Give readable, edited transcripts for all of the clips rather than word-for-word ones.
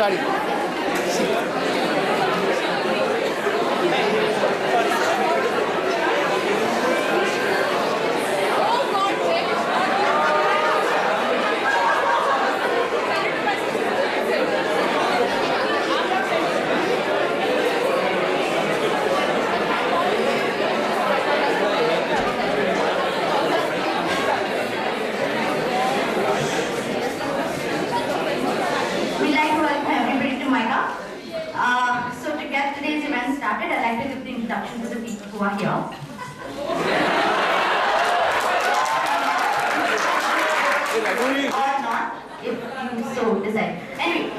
Sorry. We'd like to welcome everybody to MICA. So to get today's event started, I'd like to give the introduction to the people who are here. Or not, if you so decide. Anyway,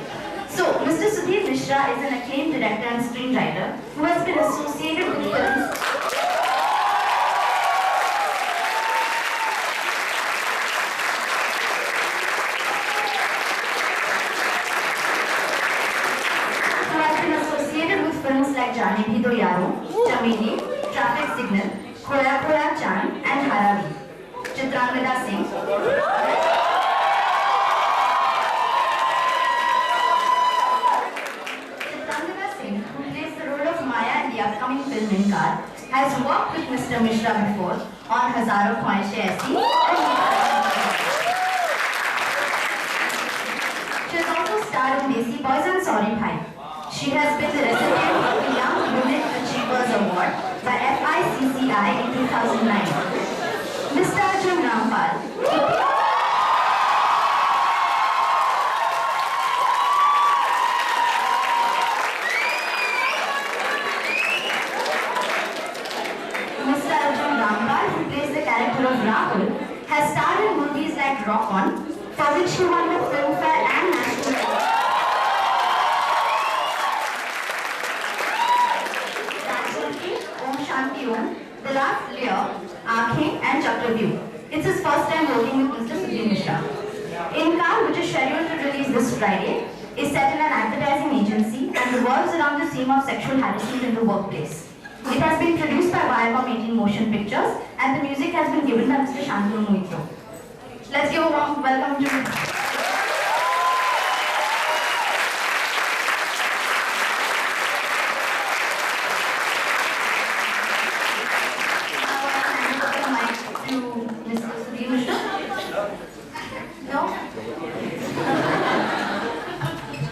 so Mr. Sudhir Mishra is an acclaimed director and screenwriter who has been associated with films. Films like Jaane Bhi Do Yaro, Chameli, Traffic Signal, Khoya Khoya Chand, and Haravi. Chitrangada Singh. Chitrangada Singh, who plays the role of Maya in the upcoming film Inkaar, has worked with Mr. Mishra before on Hazaro Khwaishein Aisi and she has also starred in Desi Boys and Sorry Bhai. She has been the recipient of the Young Women Achievers Award by FICCI in 2009. Mr. Arjun Rampal. Mr. Arjun Rampal, who plays the character of Rahul, has starred in movies like Rock On, for which he won the Filmfare and National Award. The Last Layer, Aankhein and Chakravyuh. It's his first time working with Mr. Sudhir Mishra. Inkaar, which is scheduled to release this Friday, is set in an advertising agency and revolves around the theme of sexual harassment in the workplace. It has been produced by Viacom 18 Motion Pictures and the music has been given by Mr. Shantanu Moitro. Let's give a warm welcome to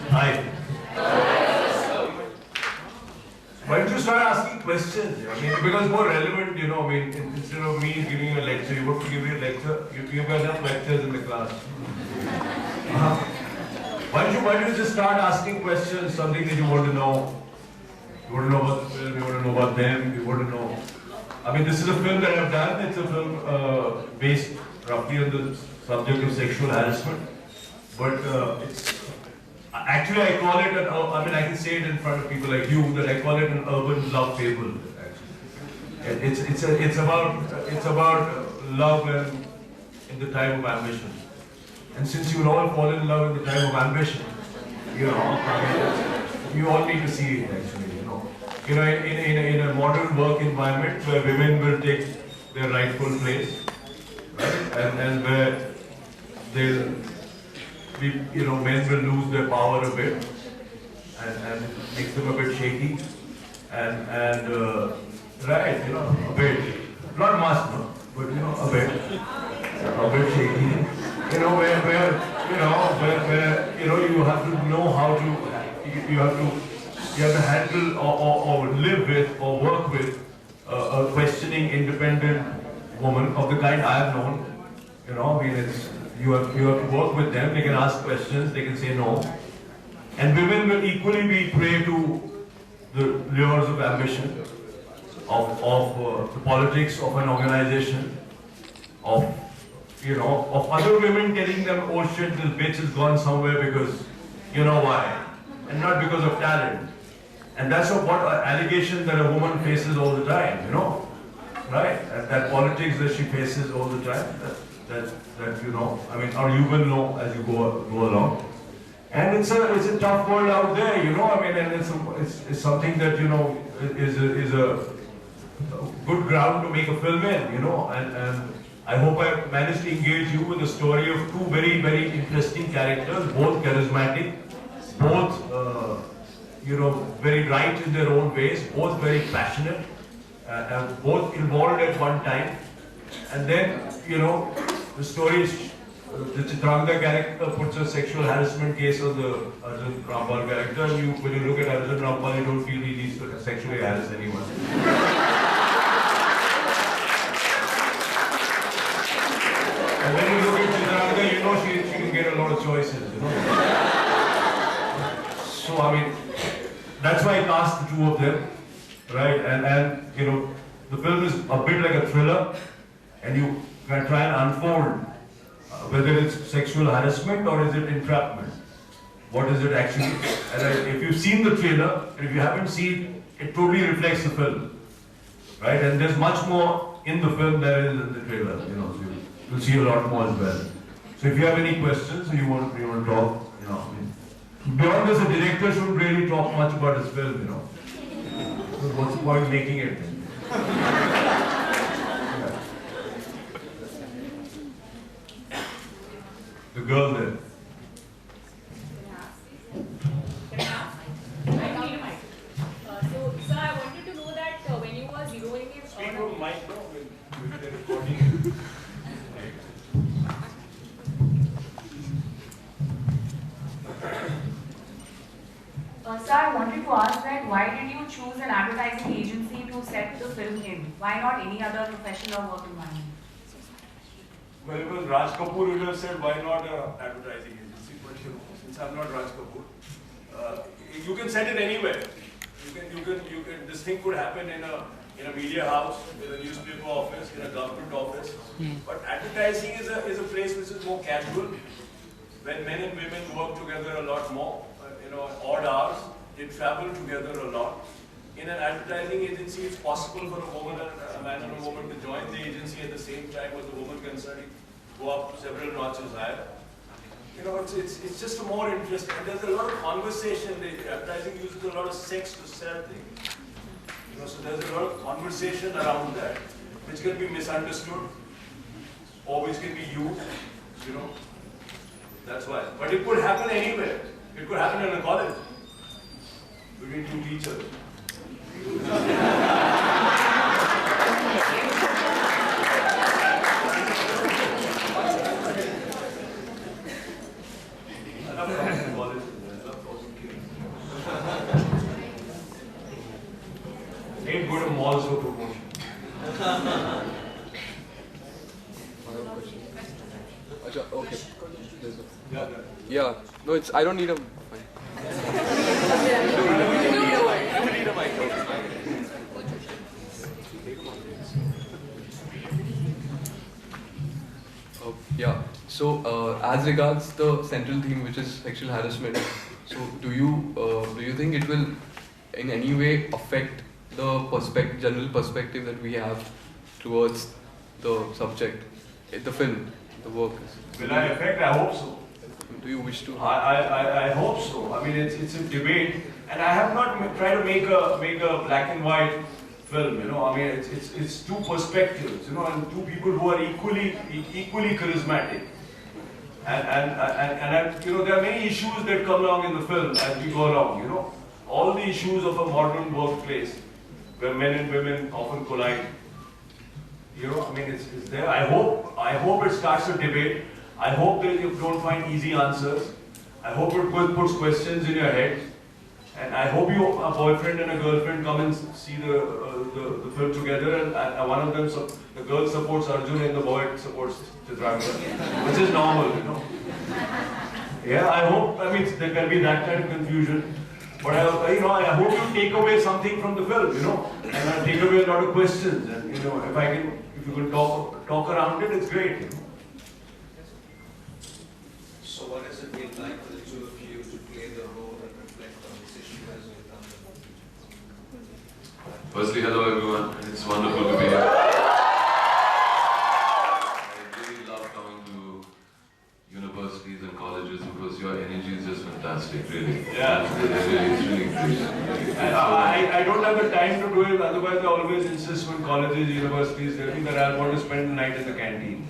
Hi. Why don't you start asking questions? I mean, because it's more relevant, I mean, instead of me giving you a lecture, you want to give me a lecture, you have enough lectures in the class. Why don't you just start asking questions, something that you want to know. You want to know about the film, you want to know about them, you want to know. I mean, this is a film that I've done. It's a film based roughly on the subject of sexual harassment. But it's actually I call it an, I mean I can say it in front of people like you that I call it an urban love fable. Actually, it's about love and in the time of ambition. And since you will all fall in love in the time of ambition, I mean, you all need to see it actually. In a modern work environment where women will take their rightful place, right? And where they'll men will lose their power a bit, and it makes them a bit shaky, and right, a bit, not much, no, but a bit shaky, where you have to know how to, you have to handle or live with or work with a questioning, independent woman of the kind I have known, I mean you have to work with them, they can ask questions, they can say no. And women will equally be prey to the lures of ambition, of the politics of an organization, of other women telling them, oh shit, this bitch has gone somewhere because you know why, and not because of talent. And that's what allegations that a woman faces all the time, right? And that politics that she faces all the time. That I mean, or you will know as you go along. And it's a tough world out there, I mean, and it's something that is a good ground to make a film in, and I hope I managed to engage you with the story of two very, very interesting characters, both charismatic, both, very right in their own ways, both very passionate, and both involved at one time. And then, the story is, the Chitrangada character puts a sexual harassment case on the Arjun Rampal character, and when you look at Arjun Rampal, you don't feel he needs to sexually harass anyone. And when you look at Chitrangada, she can get a lot of choices, So, that's why I cast the two of them, right? And the film is a bit like a thriller, and you can try and unfold whether it's sexual harassment or is it entrapment. What is it actually? And if you've seen the trailer, and if you haven't seen, it totally reflects the film, right? And there's much more in the film than there is in the trailer, so you'll see a lot more as well. So if you have any questions, or you want to talk, beyond this, a director shouldn't really talk much about his film, So what's the point of making it? The girl there. Can I ask? I need a mic. So, sir, I wanted to know that when you were zeroing in Speak from the mic, no? With the recording. Sir, I wanted to ask that why did you choose an advertising agency to set the film in? Why not any other professional work environment? Well, it was Raj Kapoor who have said, why not an advertising agency? But since I'm not Raj Kapoor, you can set it anywhere. This thing could happen in a media house, in a newspaper office, in a government office. But advertising is a place which is more casual, when men and women work together a lot more. Odd hours, they travel together a lot. In an advertising agency, it's possible for a man and a woman to join the agency at the same time, but the woman can certainly go up several notches higher. It's just a more interesting, and there's a lot of conversation. The advertising uses a lot of sex to sell things. So there's a lot of conversation around that, which can be misunderstood, or which can be used, That's why. But it could happen anywhere. It could happen in a college, between two teachers. Ain't go to malls for promotion. Okay. Yeah. No, I don't need a. Yeah. So, as regards the central theme, which is sexual harassment, so do you think it will in any way affect the general perspective that we have towards the subject, the film, the work? Will I affect? I hope so. Do you wish to? I hope so. It's a debate, and I have not tried to make a black and white film. It's two perspectives. And two people who are equally charismatic. And there are many issues that come along in the film as we go along. All the issues of a modern workplace where men and women often collide. It's there. I hope it starts a debate. I hope that you don't find easy answers. I hope it puts questions in your head. And I hope a boyfriend and a girlfriend come and see the film together, and one of them, the girl supports Arjun and the boy supports Chitrangada, which is normal, Yeah, I hope, there can be that kind of confusion. But I hope you take away something from the film, and I take away a lot of questions. And if you can talk around it, it's great. So what has it been like for the two of you to play the role and reflect on this issue as you've done? Firstly, hello everyone, it's wonderful to be here. I really love coming to universities and colleges because your energy is just fantastic, really. Yeah. It's really great. I don't have the time to do it, otherwise I always insist when colleges, universities, they think that I want to spend the night in the canteen.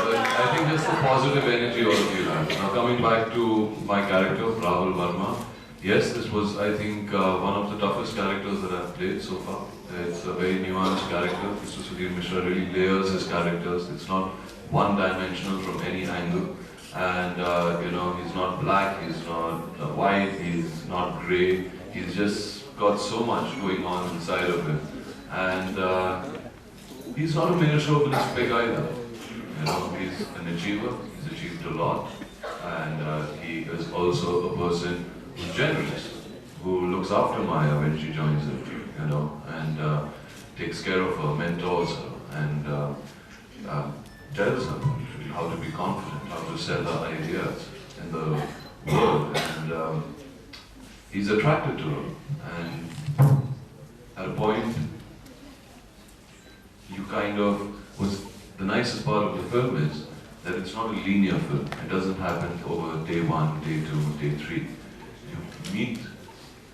But I think just the positive energy all of you have. Now coming back to my character, Rahul Verma. Yes, this was, I think, one of the toughest characters that I've played so far. It's a very nuanced character. Mr. Sudhir Mishra really layers his characters. It's not one-dimensional from any angle. And, he's not black, he's not white, he's not grey. He's just got so much going on inside of him. And he's not a mere chauvinist pig either. He's an achiever, he's achieved a lot. And he is also a person who's generous, who looks after Maya when she joins him, and takes care of her, mentors her, and tells her how to be confident, how to sell her ideas in the world. And he's attracted to her. And at a point, the nicest part of the film is that it's not a linear film. It doesn't happen over day 1, day 2, day 3. You meet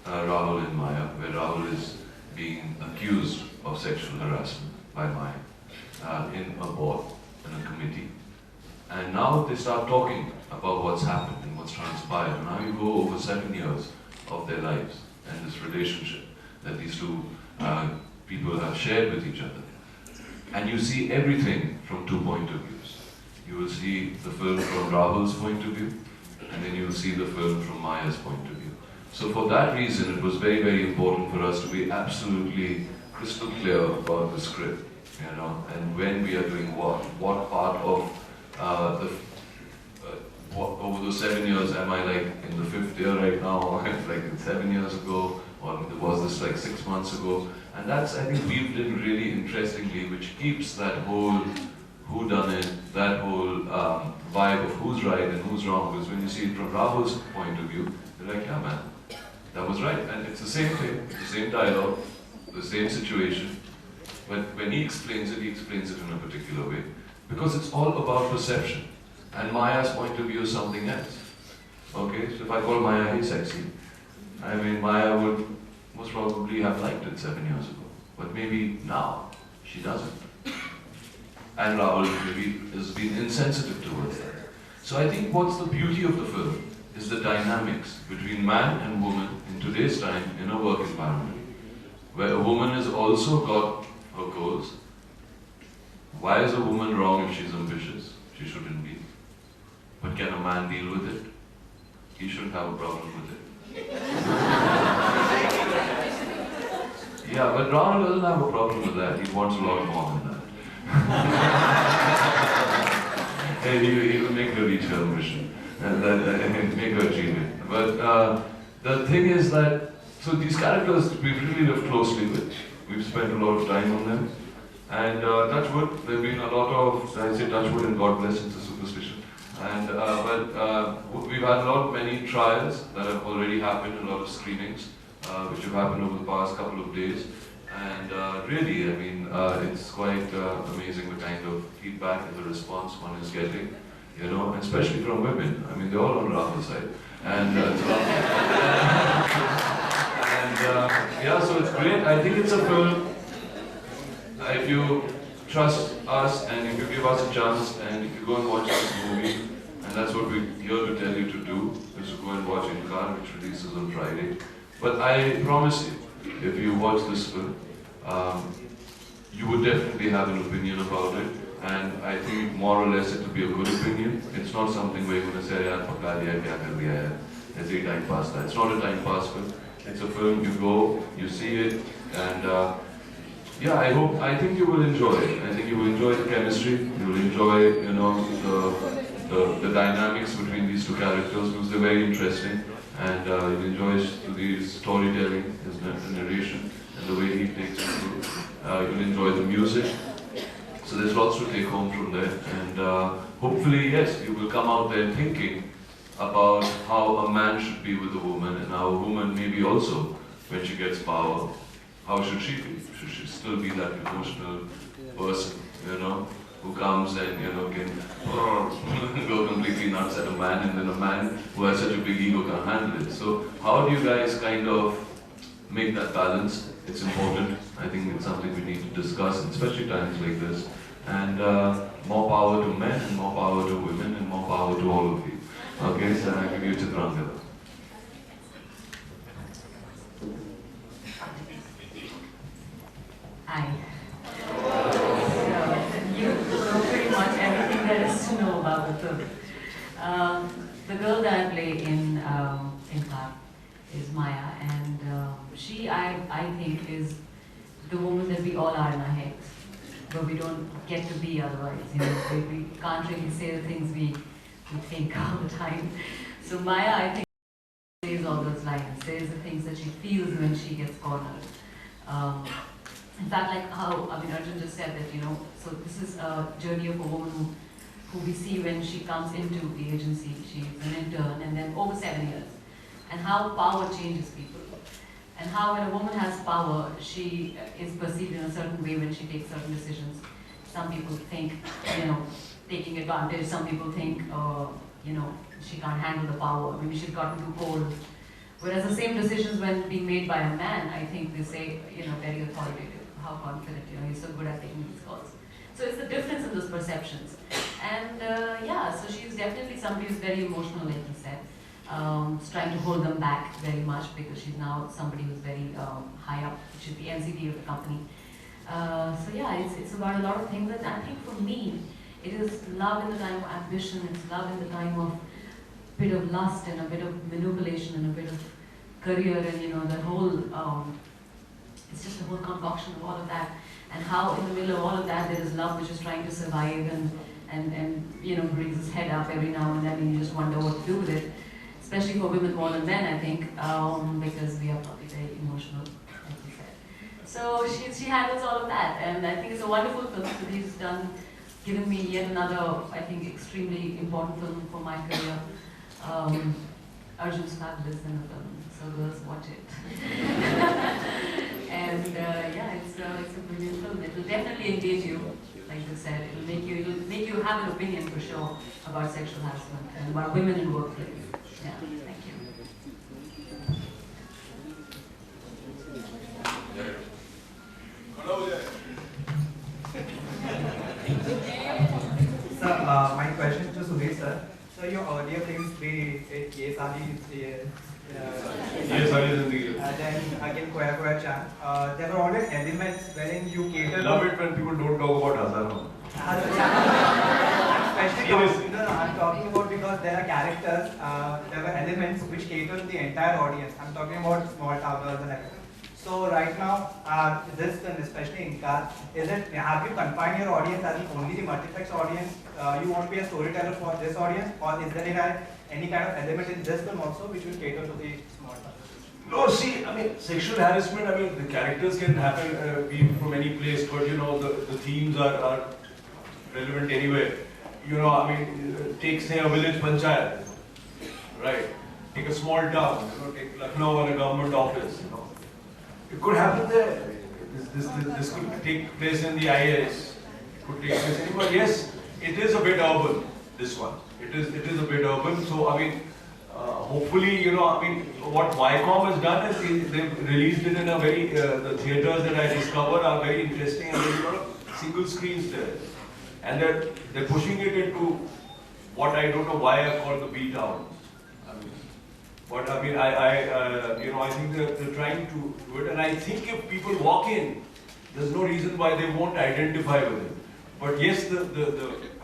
Rahul and Maya, where Rahul is being accused of sexual harassment by Maya in a board, in a committee. And now they start talking about what's happened and what's transpired. And now you go over 7 years of their lives and this relationship that these two people have shared with each other. And you see everything from 2 points of view. You will see the film from Rahul's point of view, and then you will see the film from Maya's point of view. So for that reason, it was very, very important for us to be absolutely crystal clear about the script, and when we are doing what part of over those 7 years, am I like in the 5th year right now, or like 7 years ago, or was this like 6 months ago? And that's, I think, weaved in really interestingly, which keeps that whole whodunit, that whole vibe of who's right and who's wrong. Because when you see it from Rahul's point of view, you're like, yeah man, that was right. And it's the same thing, the same dialogue, the same situation. But when he explains it in a particular way. Because it's all about perception. And Maya's point of view is something else. Okay, so if I call Maya, hey sexy, I mean, Maya would most probably have liked it 7 years ago. But maybe now, she doesn't. And Rahul maybe has been insensitive towards that. So I think what's the beauty of the film is the dynamics between man and woman in today's time in a work environment, where a woman has also got her goals. Why is a woman wrong if she's ambitious? She shouldn't be. But can a man deal with it? He shouldn't have a problem with it. Yeah, but Rahul doesn't have a problem with that. He wants a lot more than that. He will make her reach her ambition and make her achieve it. But the thing is that, so these characters we've really lived closely with. We've spent a lot of time on them. And touch wood, there have been a lot of, I say touch wood and God bless, it's a superstition. And we've had many trials that have already happened, a lot of screenings which have happened over the past couple of days. And really, I mean, it's quite amazing the kind of feedback and the response one is getting, and especially from women. I mean, they're all on Rahul's side. And yeah, so it's great. I think it's a film. If you trust us and if you give us a chance and if you go and watch this movie, and that's what we're here to tell you to do, is to go and watch Inkaar, which releases on Friday. But I promise you, if you watch this film, you would definitely have an opinion about it. And I think more or less it will be a good opinion. It's not something where you're going to say, yaar, pakka diya, kya kar diya hai. It's a time pass. It's not a time pass film. It's a film, you go, you see it, and yeah, I think you will enjoy it. I think you will enjoy the chemistry, you will enjoy, the dynamics between these two characters, because they're very interesting. And you'll enjoy the storytelling, his narration, and the way he takes it through. You'll enjoy the music. So there's lots to take home from there. And hopefully, yes, you will come out there thinking about how a man should be with a woman, and how a woman maybe also, when she gets power, how should she be? Should she still be that emotional person, who comes and, can go completely nuts at a man, and then a man who has such a big ego can handle it. So how do you guys kind of make that balance? It's important. I think it's something we need to discuss, especially times like this. And more power to men and more power to women. to all of you. Okay, so I give you Chitrangada. Hi. You know pretty much everything there is to know about the film. The girl that I play in Inkaar is Maya, and she, I think, is the woman that we all are in our heads, but we don't get to be otherwise. You know, we can't really say the things we think all the time. So Maya, I think, says all those lines, says the things that she feels when she gets cornered. In fact, like how, Arjun just said that, so this is a journey of a woman who we see when she comes into the agency. She's an intern, and then over 7 years. And how power changes people. And how when a woman has power, she is perceived in a certain way when she takes certain decisions. Some people think, taking advantage. Some people think, she can't handle the power. Maybe she's gotten too cold. Whereas the same decisions when being made by a man, I think they say, very authoritative. How confident, he's so good at taking these calls. So it's the difference in those perceptions. And so she's definitely somebody who's very emotional, like you said. Trying to hold them back very much because she's now somebody who's very high up. She's the NCT of the company. It's about a lot of things. And I think for me, it is love in the time of ambition. It's love in the time of a bit of lust and a bit of manipulation and a bit of career and the whole. It's just the whole concoction of all of that, and how in the middle of all of that there is love which is trying to survive and brings its head up every now and then, and you just wonder what to do with it. Especially for women more than men, I think, because we are probably very emotional, like you said. So she handles all of that, and I think it's a wonderful film. She's given me yet another, I think, extremely important film for my career. Arjun's fabulous in the film, so girls watch it. And it's a brilliant film. It will definitely engage you, like you said. It will make you have an opinion for sure about sexual harassment and about women in workplace. Yeah, thank you. Sir, my question to Suresh sir. So your earlier films, be it Ye Saali, then again Koya Koya Chan, there were always elements wherein you cater. Love it when people don't talk about Hazaro. I'm talking about because there are characters, there were elements which cater to the entire audience. I'm talking about small towners and everything. So right now, this film, especially Inkaar, have you confined your audience as only the multiplex audience? You want to be a storyteller for this audience, or is there any kind of element in this film also which will cater to the small towners? No, see, sexual harassment, the characters can happen, be from any place, but the themes are relevant anyway. Take say a village panchayat, right? Take a small town, take Lucknow or a government office, It could happen there. This could take place in the IAS. It could take place anywhere. Yes, it is a bit urban, this one. It is a bit urban. So, hopefully, what Viacom has done is they've released it in a very, the theatres that I discovered are very interesting, and there's a lot of single screens there. And they're pushing it into what I don't know why I call the B town. But I think they're trying to do it, and I think if people walk in, there's no reason why they won't identify with it. But yes, the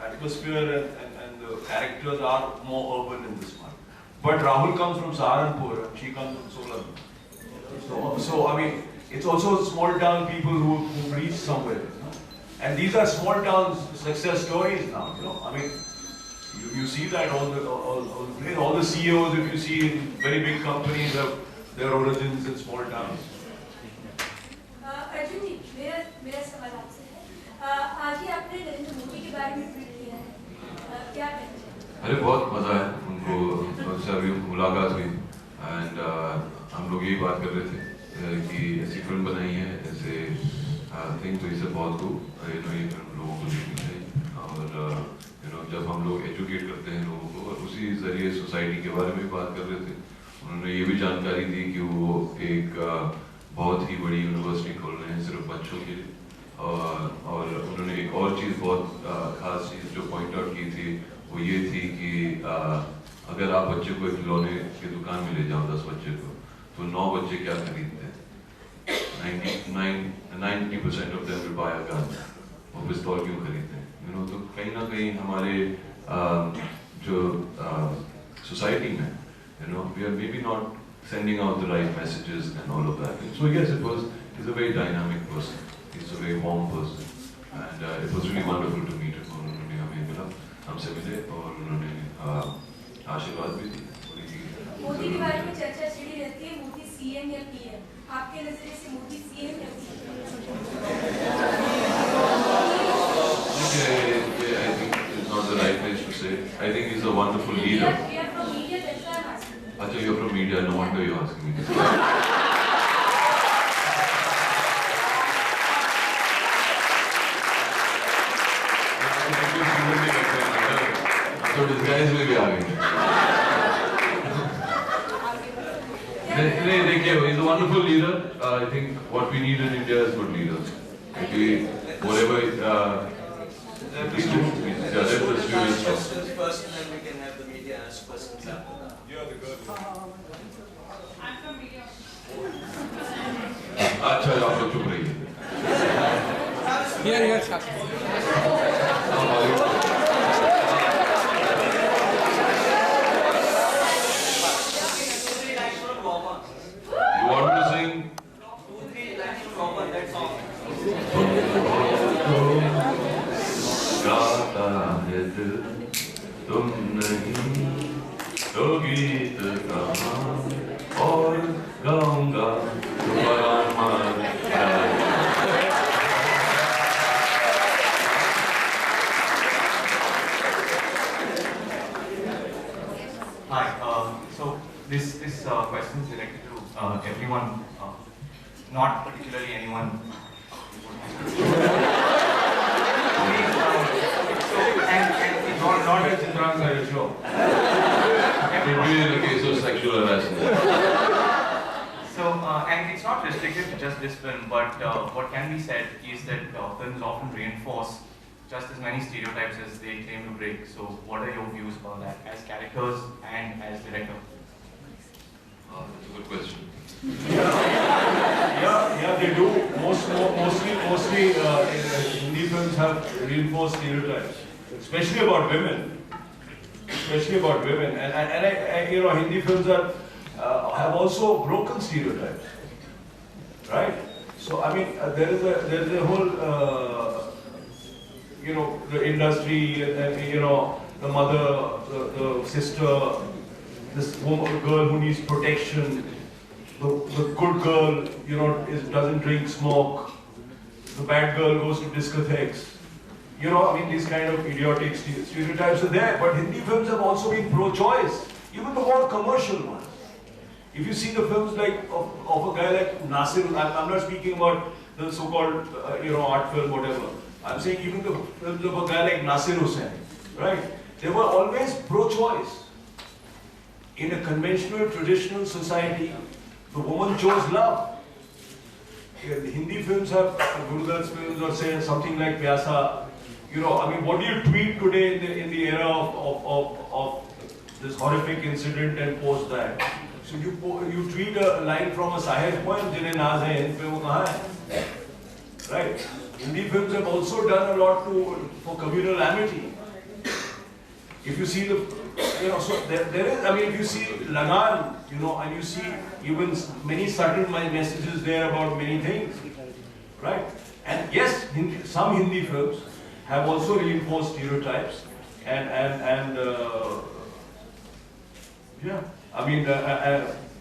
atmosphere and the characters are more urban in this one. But Rahul comes from Saharanpur, and she comes from Solan. So it's also small town people who reach somewhere. And these are small town success stories now. You see that all the CEOs, if you see in very big companies, have their origins in small towns. Arjun जी, मेरा सवाल आपसे है। आज ही आपने नरेंद्र मोदी के बारे में tweet किया है, क्या कहना चाहिए? अरे बहुत मजा है उनको, उनसे अभी मुलाकात हुई, एंड हम लोग यही बात कर रहे थे कि ऐसी फिल्म बनाई है, ऐसे थिंक, तो इसे बहुत को ये फिल्म लोगों को देखनी चाहिए। और जब हम लोग एजुकेट करते हैं लोगों को, और उसी जरिए सोसाइटी के बारे में बात कर रहे थे, उन्होंने ये भी जानकारी दी कि वो एक बहुत ही बड़ी यूनिवर्सिटी खोल रहे हैं सिर्फ बच्चों के लिए। और उन्होंने एक और चीज़, बहुत खास चीज़ जो पॉइंट आउट की थी, वो ये थी कि अगर आप बच्चे को एक खिलौने की दुकान में ले जाओ 10 बच्चे को, तो 9 बच्चे क्या खरीदते हैं? 90% of them will buy a gun. वो पिस्तौल क्यों खरीदते हैं? तो कहीं ना कहीं हमारे जो society में, we are maybe not sending out the right messages and all of that. So yes, he's a very dynamic person. He's a very warm person, and it was really wonderful to meet him. उन्होंने हमें मिला, हमसे मिले और उन्होंने आशीर्वाद भी दी। मोदी के बारे में चर्चा छिड़ी रहती है, मोदी सीएम या पीएम, आपके नजरिए से मोदी सीएम या PM? I think it's not the right place to say. I think he's a wonderful leader. We are from media, that's why I'm asking. Achha, you're from media. No wonder you're asking me this. So this guys will be arguing. He's a wonderful leader. I think what we need in India is good leaders. Whatever Let's do questions first, and then we can have the media ask questions after that. You're the good one. I'm from media. अच्छा आप लोग चुप रहिए। Here, sir. You want me to sing? 2-3 lines from Robert, that's all. गाता है दिल तुम नहीं तो गीत कहाँ और गाऊंगा तुम्हारा मान। Hi, so this question is directed to everyone, not particularly anyone. Not a Chitrangada show. It will be in the case of sexual harassment. So, and it's not restricted to just this film, but what can be said is that films often reinforce just as many stereotypes as they claim to break. So, what are your views about that as characters and as director? That's a good question. Yeah, they do. Mostly, Hindi films have reinforced stereotypes, especially about women. And Hindi films have also broken stereotypes, right? So I mean, there is a whole, the industry, and the mother, the sister, this woman, girl who needs protection. The good girl, doesn't drink, smoke. The bad girl goes to discotheques. These kind of idiotic stereotypes are there. But Hindi films have also been pro-choice, even the more commercial ones. If you see the films of a guy like Nasir, I'm not speaking about the so-called art film, whatever. I'm saying even the films of a guy like Nasir Hussain, right? They were always pro-choice. In a conventional, traditional society, the woman chose love. The Hindi films have Gurudat's films, or say something like Pyasa. What do you tweet today in the era of this horrific incident and post that? So you tweet a line from a Sahir poem, "Jine naaz hai, in pe wo kahan hai?" Right? Hindi films have also done a lot for communal amity. If you see the, so there is, if you see Lagan, and you see even many subtle messages there about many things, right? And yes, some Hindi films have also reinforced stereotypes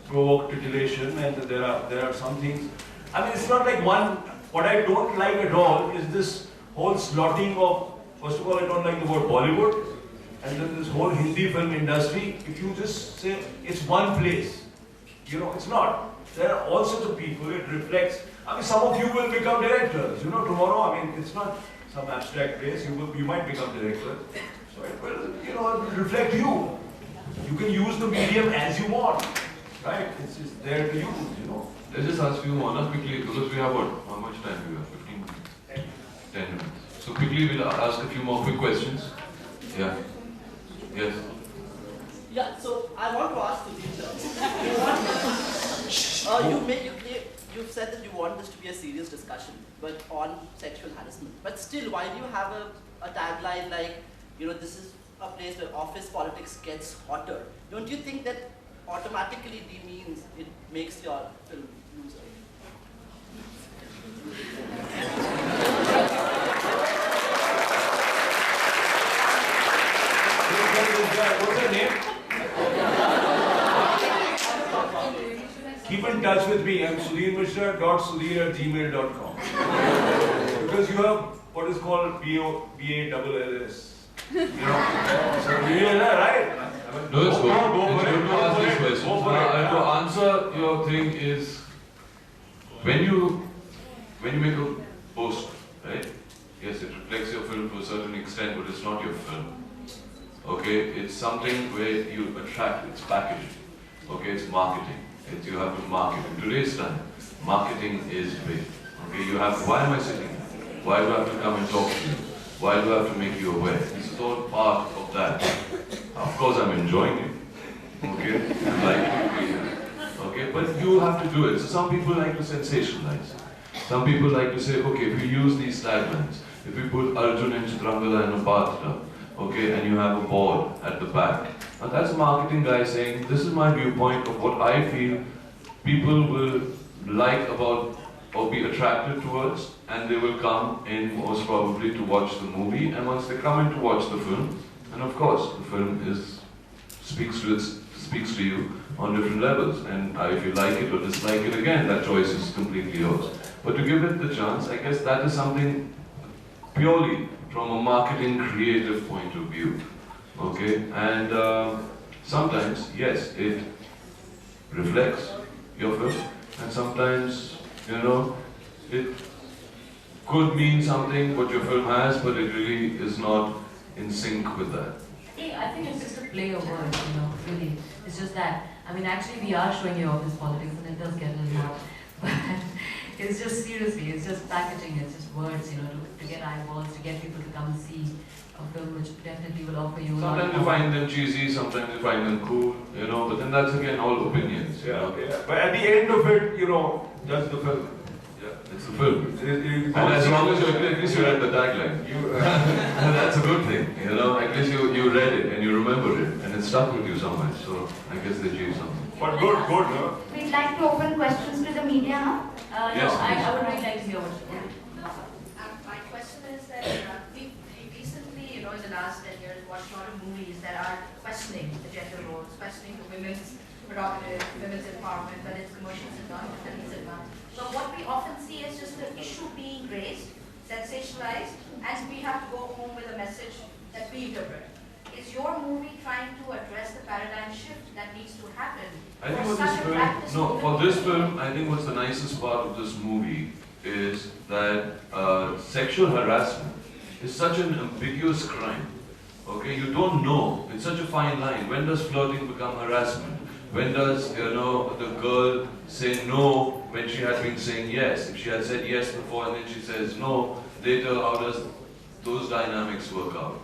provoke titillation, and there are some things. It's not like one. What I don't like at all is this whole slotting of. First of all, I don't like the word Bollywood, and then this whole Hindi film industry. If you just say it's one place, it's not. There are all sorts of people. It reflects. Some of you will become directors. Tomorrow. It's not some abstract place. You might become director. So it will, reflect you. You can use the medium as you want, right? It's just there to use, Let's just ask you one quickly, because we have how much time we have? 10 minutes. So quickly we'll ask a few more quick questions. Yeah. Yes. Yeah, so I want to ask you, you've said that you want this to be a serious discussion, but on sexual harassment. But still, why do you have a tagline like, this is a place where office politics gets hotter? Don't you think that automatically means it makes your film loser? What's her name? Keep in touch with me. I'm sudhirmishra.sudhir@gmail.com. Because you have what is called BALLS. So you know, right? No, it's good. Go It's for good it. to ask this question. Go for it. To answer your thing is, when you make a post, right? Yes, it reflects your film to a certain extent, but it's not your film. Okay, it's something where you attract. It's packaging. Okay, it's marketing. You have to market. In today's time, marketing is big. Okay, you have. Why am I sitting here? Why do I have to come and talk to you? Why do I have to make you aware? This is all part of that. Of course, I'm enjoying it. Okay, I like to be here. Okay, but you have to do it. So some people like to sensationalize. Some people like to say, okay, if we use these taglines, if we put Arjun and Chitrangada in a bathtub, okay, and you have a board at the back. Now that's a marketing guy saying, this is my viewpoint of what I feel people will like about or be attracted towards, and they will come in most probably to watch the movie, and once they come in to watch the film, and of course the film speaks to you on different levels, and if you like it or dislike it, again, that choice is completely yours. But to give it the chance, I guess that is something purely from a marketing creative point of view. Okay, and sometimes, yes, it reflects your film, and sometimes, it could mean something what your film has, but it really is not in sync with that. I think it's just a play of words, really. It's just that. I mean, actually, we are showing you office politics, and it does get a little hot. But it's just seriously, it's just packaging, it's just words, to get eyeballs, to get people to come and see a film which definitely will offer you a lot. Sometimes you find them cheesy, sometimes you find them cool, but then that's again all opinions. Yeah. But at the end of it, that's the film. Yeah, it's a film. And as long as at least you read the tagline. That's a good thing, at least you read it and you remember it and it stuck with you so much. So I guess they achieved something. But good, no? We'd like to open questions to the media now. Yes, I would really like to hear what my question is that we recently, in the last 10 years, watched a lot of movies that are questioning the gender roles, questioning the women's prerogative, women's empowerment, whether it's commercial cinema, films cinema. But what we often see is just the issue being raised, sensationalized, and we have to go home with a message that we interpret. Is your movie trying to address the paradigm shift that needs to happen? I think for this film, I think what's the nicest part of this movie is that sexual harassment is such an ambiguous crime. Okay, you don't know. It's such a fine line. When does flirting become harassment? When does the girl say no when she had been saying yes? If she had said yes before and then she says no later, how does those dynamics work out?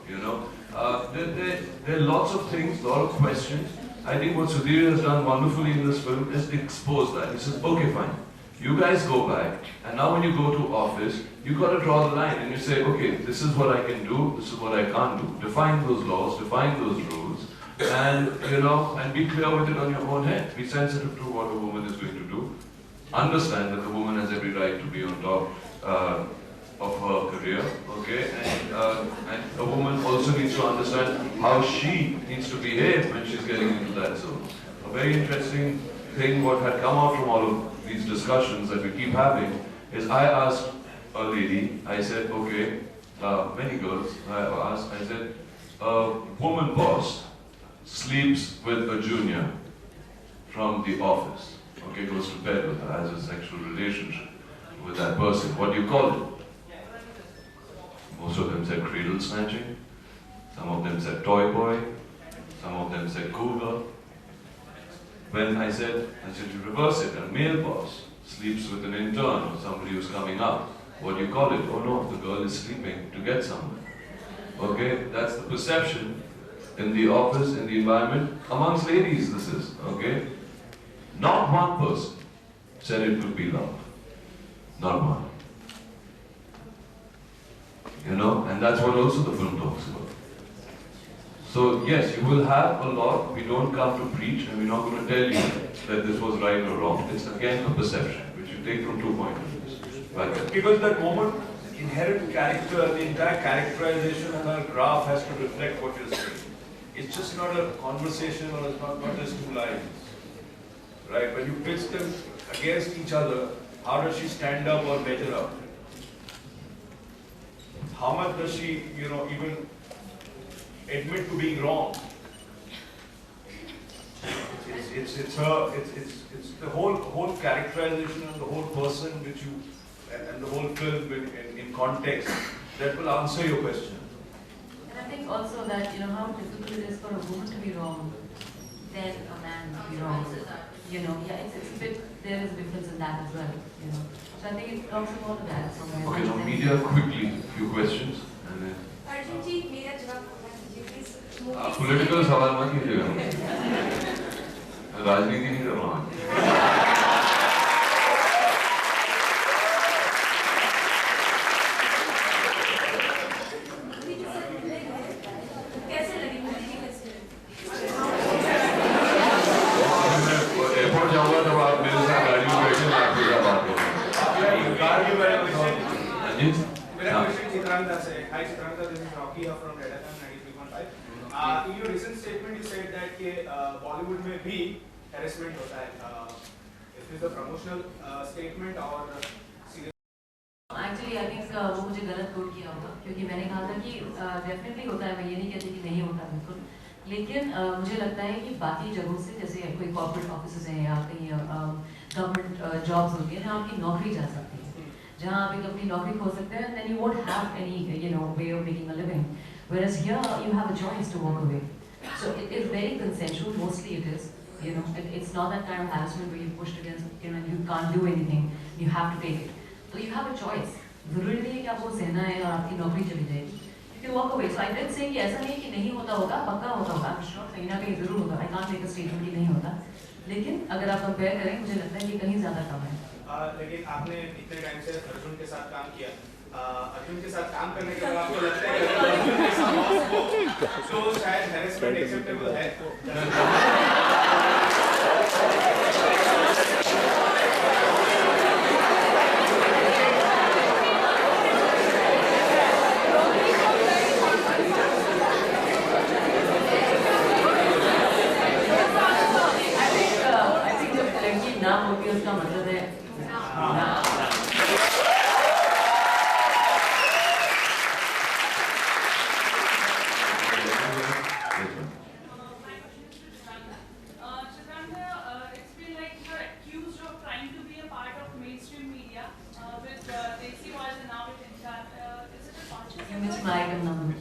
There are lots of things, lot of questions. I think what Sudhir has done wonderfully in this film is expose that. He says, okay, fine. You guys go back, and now when you go to office, you got to draw the line and you say, okay, this is what I can do, this is what I can't do. Define those laws, define those rules, and and be clear with it on your own head. Be sensitive to what a woman is going to do. Understand that the woman has every right to be on top of her career, okay? And a woman also needs to understand how she needs to behave when she's getting into that zone. A very interesting thing what had come out from all of these discussions that we keep having is I asked a lady, I said, okay, many girls, I said, a woman boss sleeps with a junior from the office, okay, goes to bed with her, has a sexual relationship with that person. What do you call it? Most of them said cradle snatching, some of them said toy boy, some of them said cougar. When I said you reverse it, a male boss sleeps with an intern or somebody who's coming up. What do you call it? Oh no, the girl is sleeping to get somewhere. Okay, that's the perception in the office, in the environment, amongst ladies this is, okay? Not one person said it would be love. Not one. You know, and that's what also the film talks about. So yes, you will have a lot. We don't come to preach, and we're not going to tell you that this was right or wrong. It's again a perception, which you take from 2 points of view. Right. Because that moment, inherent character, the entire characterization and our graph has to reflect what you're saying. It's just not a conversation, or it's not just 2 lines. Right? When you pitch them against each other, how does she stand up or measure up? How much does she, even admit to being wrong? It's the whole characterization and the whole person which you, and the whole film in context that will answer your question. And I think also that, how difficult it is for a woman to be wrong than a man to be wrong. It's a bit, there is a difference in that as well, So I think it talks about that somewhere. Okay, now media, quickly, few questions. And then Arjun जी मेरा जवाब दीजिए please political सवाल मत कीजिएगा, राजनीति नहीं कर रहा हूँ। कैसे लगी मूवी की कैसे एयरपोर्ट जाऊँगा तब आप मेरे साथ गाड़ी में बैठे मैं आपके साथ बात करूँगा। मेरा क्वेश्चन चित्रांगदा से। Hi Chitrangada, this is Rocky here from Red FM 93.5. In your recent statement, you said that कि Bollywood में भी harassment होता है. Is this a promotional statement or serious? Actually, I think वो मुझे गलत कोट किया होगा, क्योंकि मैंने कहा था कि definitely होता है, मैं ये नहीं कहती कि नहीं होता बिल्कुल, लेकिन मुझे लगता है कि बाकी जगहों से, जैसे कोई corporate offices हैं या कहीं government jobs होती हैं, जहाँ आपकी नौकरी जा सकती है, जहाँ आप एक अपनी नौकरी खो सकते हैं, then you won't have any way of making a living. Whereas here you have a choice to walk away. So it is very consensual. Mostly it is. It's not that kind of harassment where you're pushed against. You can't do anything. You have to take it. So you have a choice. जरूरी नहीं है कि आपको सहना है और आपकी नौकरी चली जाएगी. You can walk away. So I did say कि ऐसा नहीं है कि नहीं होता होगा, पक्का होता होगा. I'm sure कहीं ना कहीं जरूर होगा. I can't make a statement कि नहीं होता. लेकिन अगर आप compare करें, मुझे लगता है कि कहीं ज़्यादा कम है. लेकिन आपने इतने टाइम से अर्जुन के साथ काम किया. अर्जुन के साथ काम करने के बाद आपको लगता है कि अर्जुन के साथ बॉस को तो शायद हैरेसमेंट एक्सेप्टेबल है. I think जब लड़की ना होगी उसका मतलब है You missed my item number.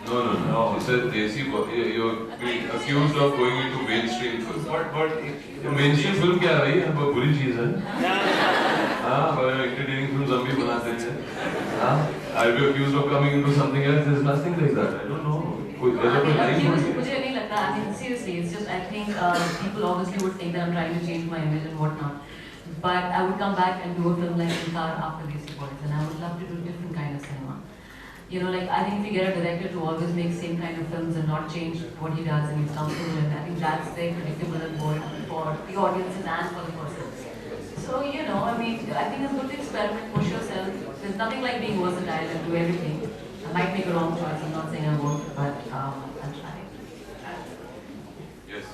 No. He said Desi, you're being accused of going into mainstream film. But mainstream film क्या है भाई? वो बुरी चीज है. हाँ, entertaining films हम भी बनाते हैं. हाँ, I'll be accused of coming into something else. There's nothing like that. I don't know. मुझे नहीं लगता. I mean, seriously, it's just I think people obviously would think that I'm trying to change my image and whatnot. But I would come back and do a film like Inkaar after Desi Boys, and I would love to do different kind of cinema. I think if you get a director to always make same kind of films and not change what he does and he's comfortable with, I think that's very predictable and boring for the audiences and for the person. So, I mean, I think it's good to experiment, push yourself. There's nothing like being versatile and do everything. I might make a wrong choice, I'm not saying I won't, but I'll try. Yes.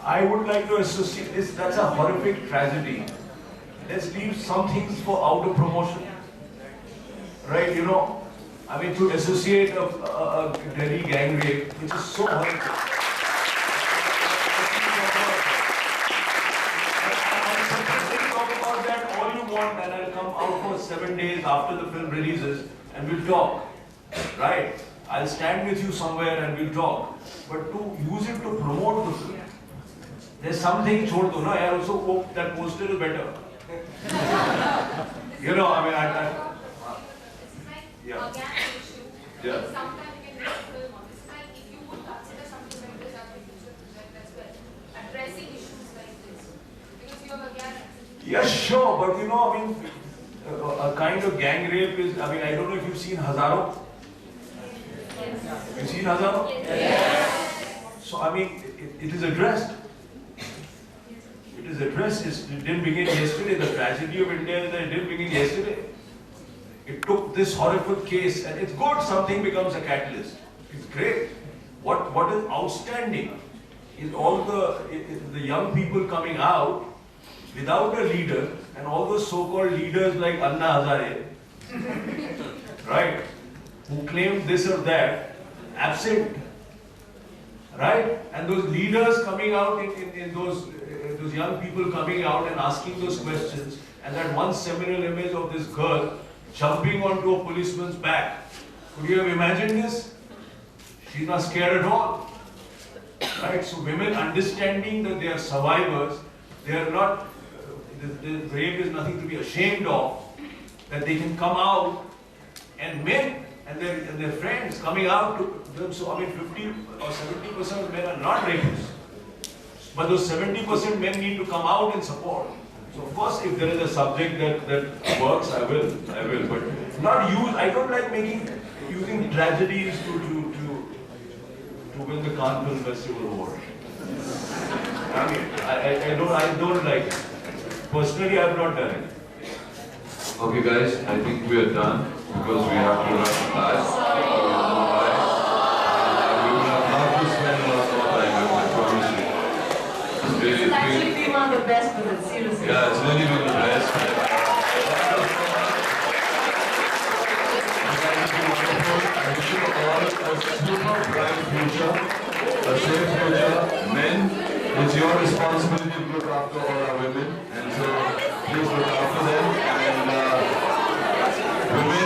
I would like to associate this, that's a horrific tragedy. Let's leave some things for out of promotion. Right, I mean, to associate a Delhi gang rape, which is so horrific. Talk about that all you want, and I'll come out for 7 days after the film releases, and we'll talk. right? I'll stand with you somewhere and we'll talk. But to use it to promote the film, there's something chhod do na. I also hope that poster is better. You know, I mean, yeah. Yeah. Sometimes you can make a film on this. Like if you would consider something like this as a future project as well, addressing issues like this, because you have again. Yeah, sure, but you know, I mean, a kind of gang rape is. I mean, I don't know if you've seen Hazaro. You've seen Hazaro? Yes. So I mean, it is addressed. It is addressed. It didn't begin yesterday. The tragedy of India is that it didn't begin yesterday. It took this horrific case, and it's good something becomes a catalyst. It's great. What is outstanding is all the young people coming out without a leader, and all those so-called leaders like Anna Hazare, right, who claim this or that, absent, right? And those leaders coming out in those young people coming out and asking those questions, and that one seminal image of this girl jumping onto a policeman's back. Could you have imagined this? She's not scared at all. Right? So women understanding that they are survivors, they are not, the rape is nothing to be ashamed of, that they can come out, and men and their friends coming out to them. So I mean 50 or 70% of men are not rapists. But those 70% men need to come out and support. So of course, if there is a subject that works, I will. But not use. I don't like using tragedies to win the Cannes Film Festival award. I mean, I don't like it. Personally, I have not done it. Okay, guys, I think we are done because we have to rush back. We will have not to spend a lot more time. I promise you. It's actually been one of the best with it, seriously. Yeah, it's really been the best. I wish you all a super bright future, a safe future. Men, it's your responsibility to look after all our women, and so please look after them. And women,